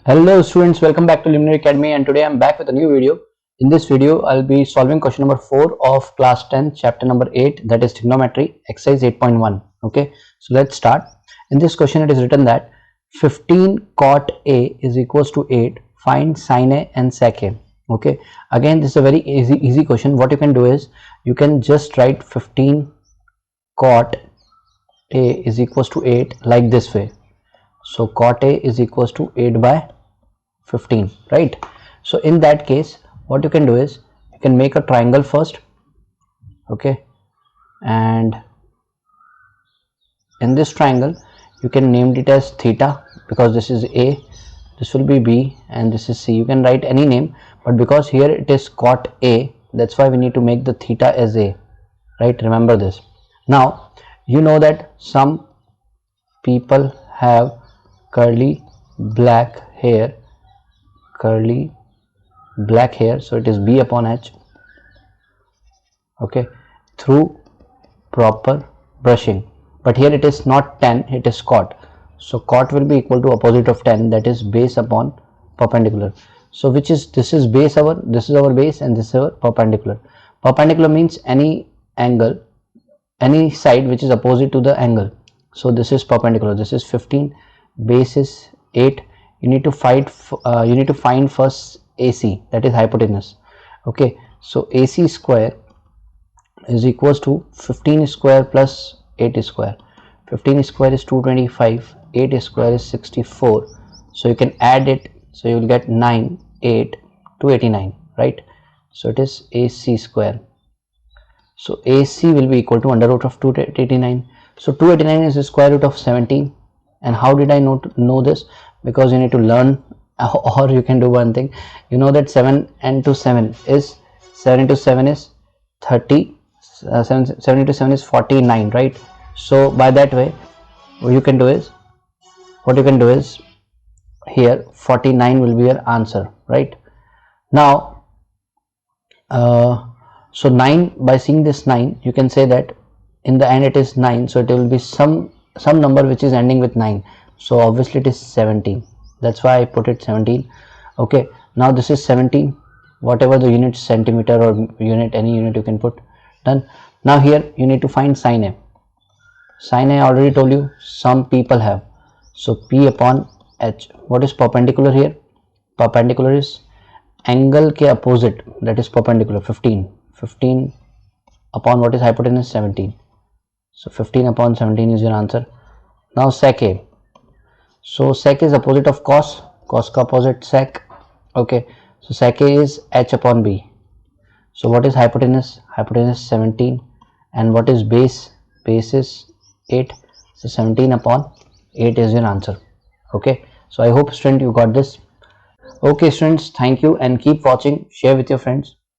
Hello students, welcome back to Luminary Academy, and today I'm back with a new video. In this video, I'll be solving question number 4 of class 10 chapter number 8, that is trigonometry, exercise 8.1. Okay, so let's start. In this question it is written that 15 cot A is equals to 8, find sin A and sec A. Okay, again this is a very easy question. What you can do is you can just write 15 cot A is equals to 8 like this way. So cot A is equals to 8 by 15, right? So in that case what you can do is you can make a triangle first, okay, and in this triangle you can name it as theta because this is A, this will be B, and this is C. You can write any name, but because here it is cot A, that's why we need to make the theta as A, right? Remember this. Now you know that some people have curly black hair, so it is B upon H, okay, through proper brushing. But here it is not tan, it is cot, so cot will be equal to opposite of tan, that is base upon perpendicular. So which is, this is base, this is our base, and this is our perpendicular. Perpendicular means any angle, any side which is opposite to the angle. So this is perpendicular. This is 15, base is 8. You need to find first AC, that is hypotenuse. Okay, so AC square is equals to 15 square plus 8 square. 15 square is 225, 8 square is 64. So you can add it, so you will get 9, 8, 289, right? So it is AC square. So AC will be equal to under root of 289. So 289 is the square root of 17. And how did I know this? Because you need to learn, or you can do one thing. You know that 7 into 7 is 30. 7 into 7 is 49, right? So by that way, what you can do is here 49 will be your answer, right? Now so 9, by seeing this 9, you can say that in the end it is 9, so it will be some number which is ending with 9. So obviously it is 17, that's why I put it 17. Okay, now this is 17, whatever the unit, centimeter or unit, any unit you can put. Done. Now here you need to find sin A. Sin A I already told you, some people have. So P upon H. What is perpendicular here? Perpendicular is angle ke opposite, that is perpendicular. 15 upon what is hypotenuse? 17. So 15 upon 17 is your answer. Now sec A. So sec is opposite of cos ka opposite sec. Okay, so sec A is H upon B. So what is hypotenuse? Hypotenuse 17. And what is base? Base is 8. So 17 upon 8 is your answer. Okay, so I hope student you got this. Okay students, thank you, and keep watching, share with your friends.